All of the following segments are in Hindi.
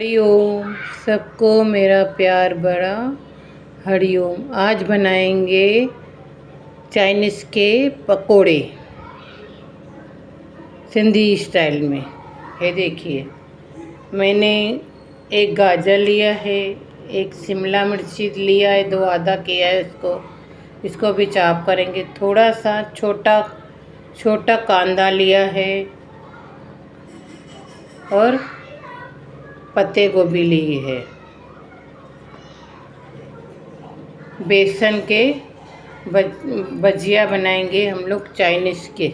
हरिओम। सबको मेरा प्यार बड़ा हरिओम। आज बनाएंगे चाइनीज़ के पकोड़े सिंधी स्टाइल में। ये देखिए, मैंने एक गाजर लिया है, एक शिमला मिर्ची लिया है, दो आधा किया है इसको भी चॉप करेंगे। थोड़ा सा छोटा छोटा कांदा लिया है और पत्ते गोभी ली है। बेसन के भजिया बनाएंगे हम लोग चाइनीज़ के।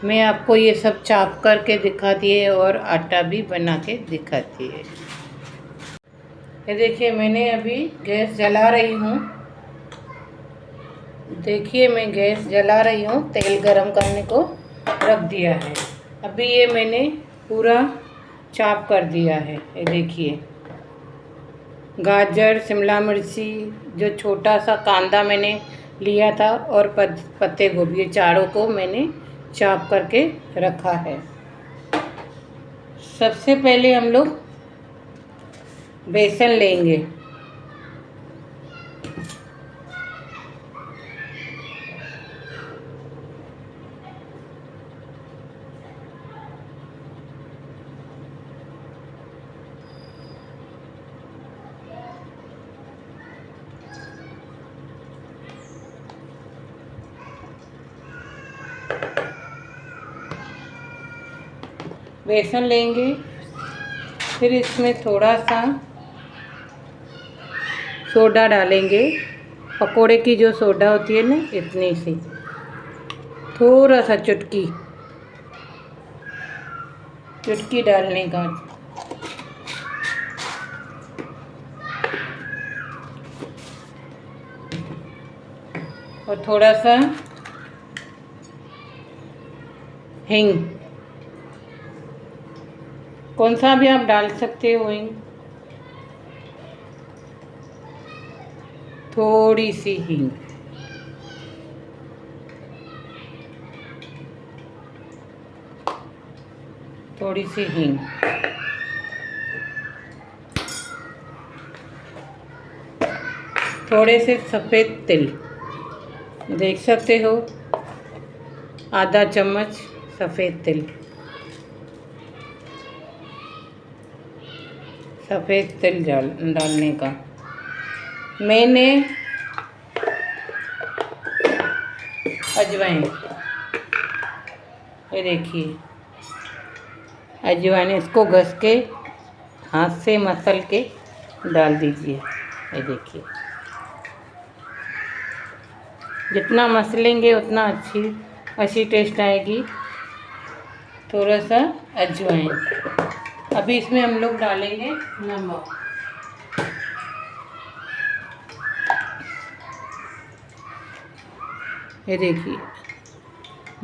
मैं आपको ये सब चॉप करके दिखाती है और आटा भी बना के दिखाती है। ये देखिए, मैंने अभी गैस जला रही हूँ। देखिए, मैं गैस जला रही हूँ, तेल गरम करने को रख दिया है। अभी ये मैंने पूरा चॉप कर दिया है। ये देखिए, गाजर, शिमला मिर्ची, जो छोटा सा कांदा मैंने लिया था और पत्ते गोभी, ये चारों को मैंने चॉप करके रखा है। सबसे पहले हम लोग बेसन लेंगे। बेसन लेंगे, फिर इसमें थोड़ा सा सोडा डालेंगे। पकोड़े की जो सोडा होती है ना, इतनी सी, थोड़ा सा चुटकी डालने का। और थोड़ा सा हिंग, कौन सा भी आप डाल सकते हो हिंग। थोड़ी सी हिंग, थोड़ी सी हिंग। थोड़े से सफ़ेद तिल, देख सकते हो, आधा चम्मच सफ़ेद तिल। सफ़ेद तिल डालने का। मैंने अजवाइन, ये देखिए अजवाइन, इसको घस के हाथ से मसल के डाल दीजिए। ये देखिए, जितना मसलेंगे उतना अच्छी टेस्ट आएगी। थोड़ा सा अजवाइन। अभी इसमें हम लोग डालेंगे नमक। ये देखिए,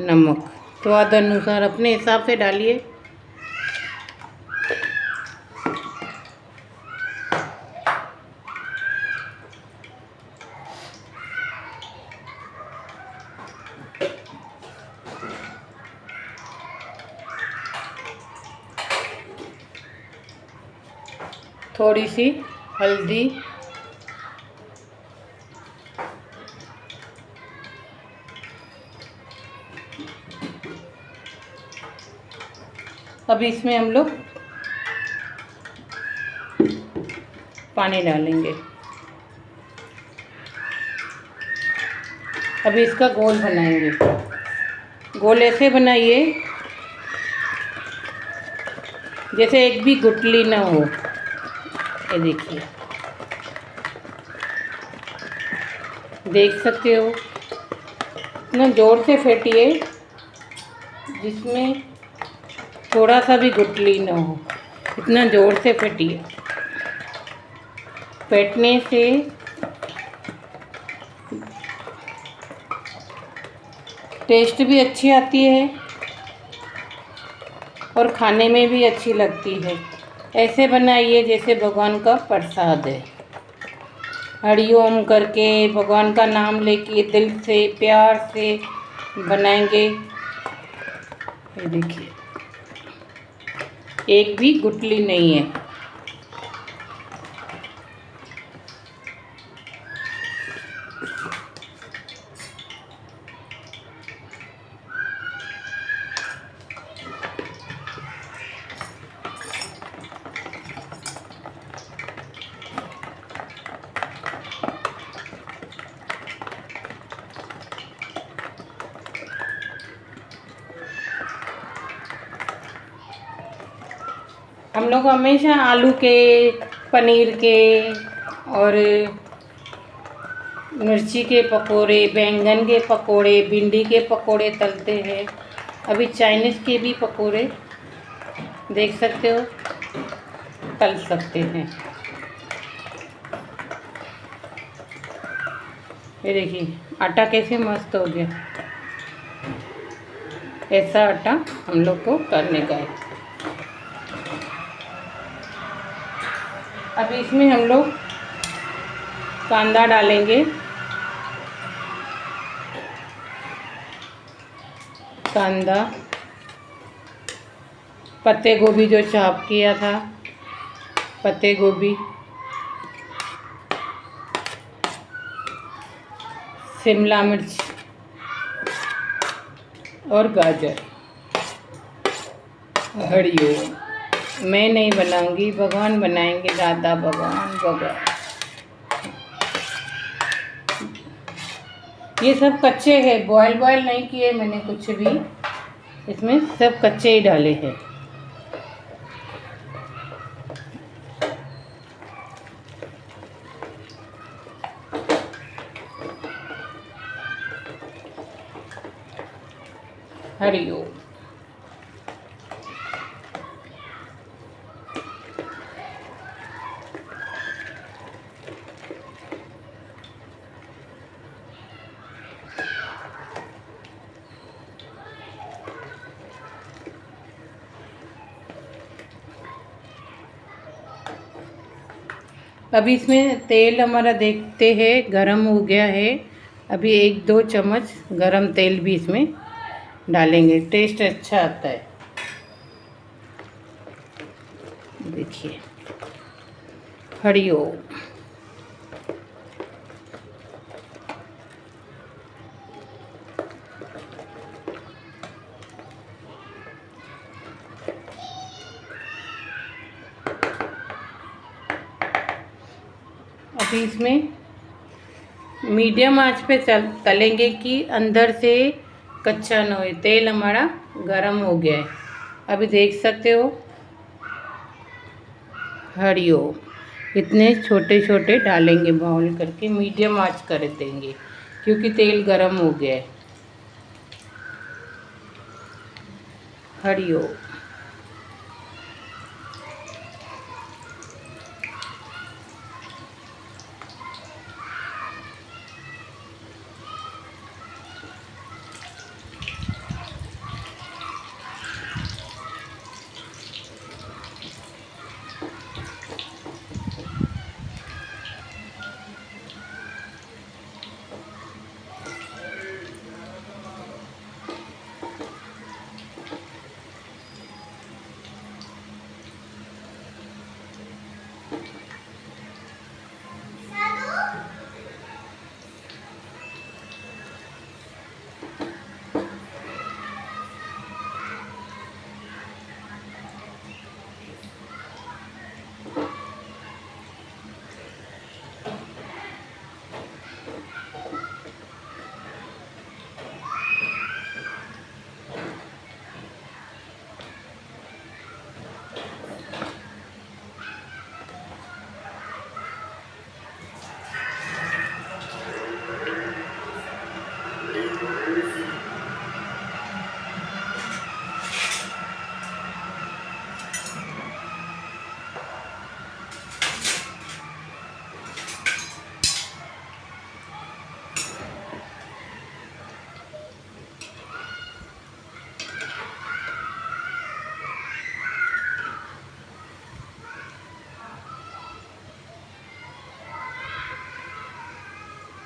नमक स्वाद अनुसार अपने हिसाब से डालिए। थोड़ी सी हल्दी, अब इसमें हम लोग पानी डालेंगे। अभी इसका गोल बनाएंगे। गोल ऐसे बनाइए जैसे एक भी गुठली ना हो। ये देखिए, देख सकते हो, इतना ज़ोर से फेंटिए जिसमें थोड़ा सा भी गुठली ना हो। इतना ज़ोर से फेंटिए। फेंटने से टेस्ट भी अच्छी आती है और खाने में भी अच्छी लगती है। ऐसे बनाइए जैसे भगवान का प्रसाद है। हरिओम करके भगवान का नाम लेके दिल से प्यार से बनाएंगे। ये देखिए, एक भी गुठली नहीं है। हम लोग हमेशा आलू के, पनीर के और मिर्ची के पकोड़े, बैंगन के पकोड़े, भिंडी के पकोड़े तलते हैं। अभी चाइनीज़ के भी पकोड़े देख सकते हो तल सकते हैं। ये देखिए आटा कैसे मस्त हो गया। ऐसा आटा हम लोग को करने का है। अब इसमें हम लोग कांदा डालेंगे, कांदा, पत्ते गोभी जो चॉप किया था, पत्ते गोभी, शिमला मिर्च और गाजर। हरिओम। मैं नहीं बनाऊंगी, भगवान बनाएंगे, दादा भगवान भगवान। ये सब कच्चे हैं, बॉयल नहीं किए मैंने कुछ भी, इसमें सब कच्चे ही डाले हैं। हरिओम। अभी इसमें तेल हमारा देखते हैं गरम हो गया है। अभी 1-2 चम्मच गरम तेल भी इसमें डालेंगे, टेस्ट अच्छा आता है। देखिए हरिओम। अभी इसमें मीडियम आंच पे तलेंगे कि अंदर से कच्चा न हो। तेल हमारा गरम हो गया है, अभी देख सकते हो। हरिओम। इतने छोटे छोटे डालेंगे, बाउल करके मीडियम आंच कर देंगे क्योंकि तेल गरम हो गया है। हरिओम।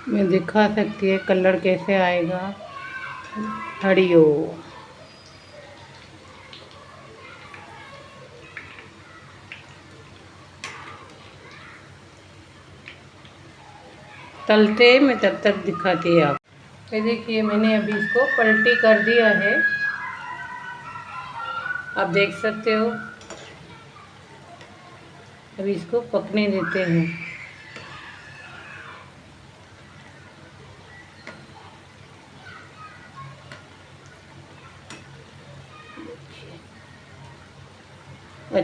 मैं दिखा सकती है कलर कैसे आएगा। हरिओम। तलते मैं तब तक दिखाती है आप। ये देखिए मैंने अभी इसको पलटी कर दिया है, आप देख सकते हो। अभी इसको पकने देते हैं।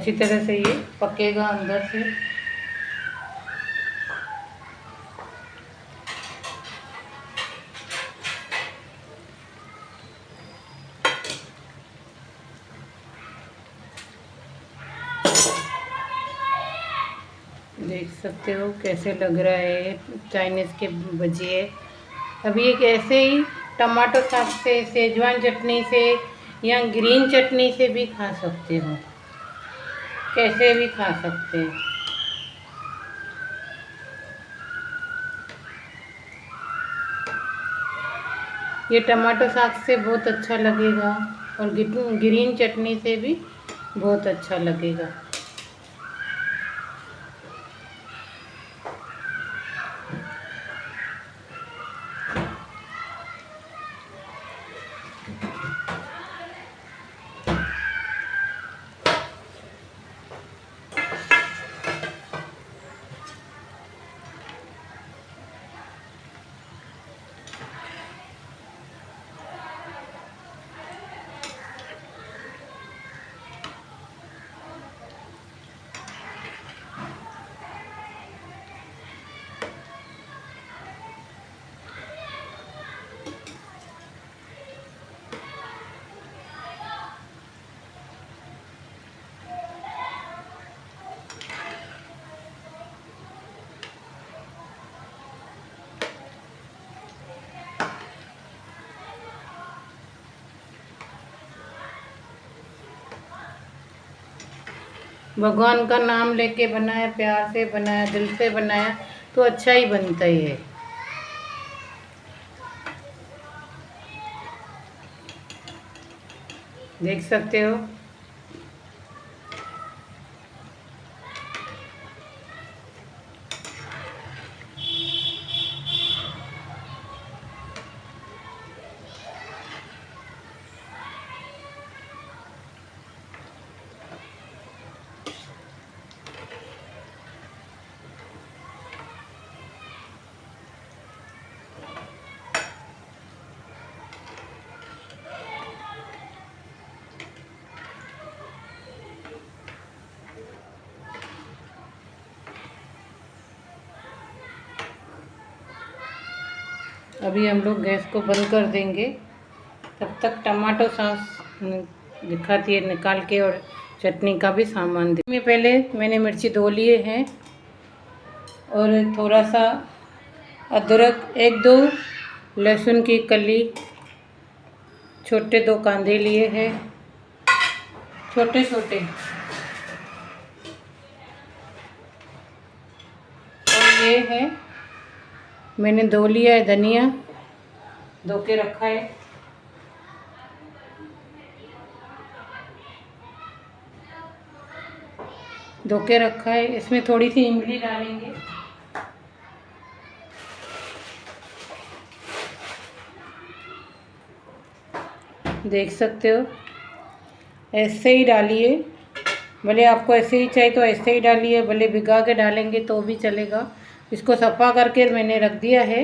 अच्छी तरह से ये पकेगा अंदर से। देख सकते हो कैसे लग रहा है चाइनीज़ के भजिए। अभी एक ऐसे ही टमाटो सॉस से, सेजवान चटनी से या ग्रीन चटनी से भी खा सकते हो, कैसे भी खा सकते हैं। ये टमाटो सॉस से बहुत अच्छा लगेगा और ग्रीन चटनी से भी बहुत अच्छा लगेगा। भगवान का नाम लेके बनाया, प्यार से बनाया, दिल से बनाया तो अच्छा ही बनता ही है। देख सकते हो। अभी हम लोग गैस को बंद कर देंगे, तब तक टमाटो सॉस दिखाती है निकाल के और चटनी का भी सामान दे। में पहले मैंने मिर्ची धो लिए हैं और थोड़ा सा अदरक, 1-2 लहसुन की कली, छोटे 2 कांदे लिए हैं छोटे छोटे, और ये है मैंने धो लिया है धनिया, धो के रखा है। इसमें थोड़ी सी इमली डालेंगे। देख सकते हो, ऐसे ही डालिए, भले आपको ऐसे ही चाहिए तो ऐसे ही डालिए, भले भिगा के डालेंगे तो भी चलेगा। इसको सफ़ा करके मैंने रख दिया है,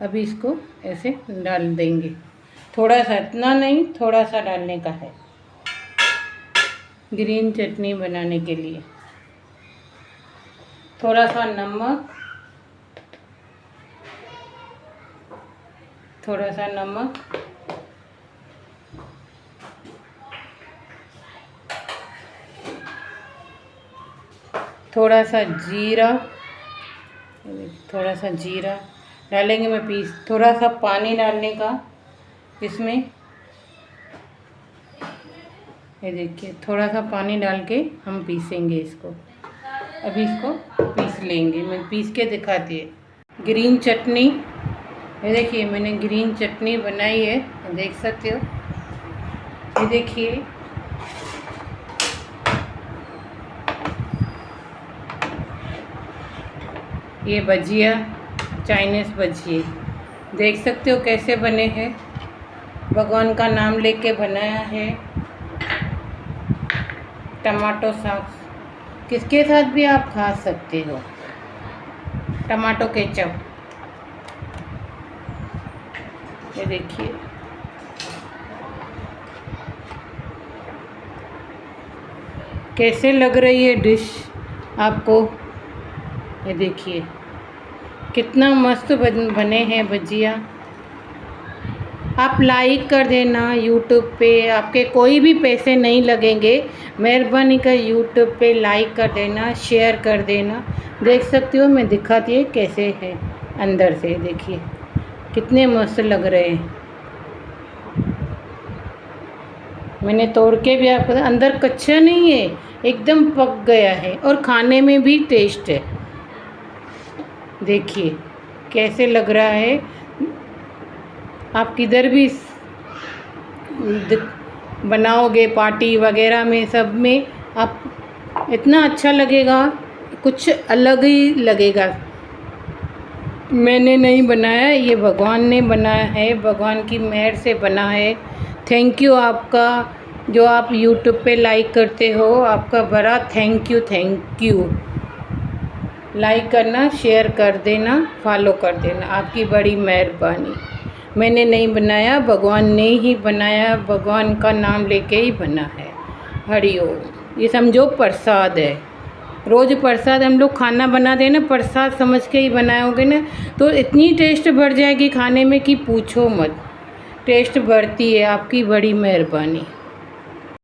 अभी इसको ऐसे डाल देंगे। थोड़ा सा, इतना नहीं, थोड़ा सा डालने का है ग्रीन चटनी बनाने के लिए। थोड़ा सा नमक, थोड़ा सा थोड़ा सा जीरा डालेंगे मैं पीस। थोड़ा सा पानी डालने का इसमें, ये देखिए थोड़ा सा पानी डाल के हम पीसेंगे इसको। अभी इसको पीस लेंगे, मैं पीस के दिखाती है। ग्रीन चटनी, ये देखिए मैंने ग्रीन चटनी बनाई है, देख सकते हो। ये देखिए ये भजिया, चाइनीज़ भजिए, देख सकते हो कैसे बने हैं। भगवान का नाम लेके बनाया है। टमाटो सॉस किसके साथ भी आप खा सकते हो, टमाटो केचप। ये देखिए कैसे लग रही है डिश आपको? ये देखिए कितना मस्त बने हैं भजिया। आप लाइक कर देना यूट्यूब पे, आपके कोई भी पैसे नहीं लगेंगे। मेहरबानी कर यूट्यूब पे लाइक कर देना, शेयर कर देना। देख सकते हो, मैं दिखाती है कैसे है अंदर से। देखिए कितने मस्त लग रहे हैं। मैंने तोड़ के भी आपको, अंदर कच्चा नहीं है, एकदम पक गया है और खाने में भी टेस्ट है। देखिए कैसे लग रहा है। आप किधर भी बनाओगे पार्टी वगैरह में, सब में आप इतना अच्छा लगेगा, कुछ अलग ही लगेगा। मैंने नहीं बनाया, ये भगवान ने बनाया है, भगवान की मेहर से बना है। थैंक यू आपका, जो आप यूट्यूब पे लाइक करते हो, आपका बड़ा थैंक यू। लाइक करना, शेयर कर देना, फॉलो कर देना, आपकी बड़ी मेहरबानी। मैंने नहीं बनाया, भगवान ने ही बनाया, भगवान का नाम लेके ही बना है। हरि ओम। ये समझो प्रसाद है। रोज़ प्रसाद हम लोग खाना बनाते हैं ना, प्रसाद समझ के ही बनाओगे ना, तो इतनी टेस्ट बढ़ जाएगी खाने में कि पूछो मत। टेस्ट बढ़ती है, आपकी बड़ी मेहरबानी।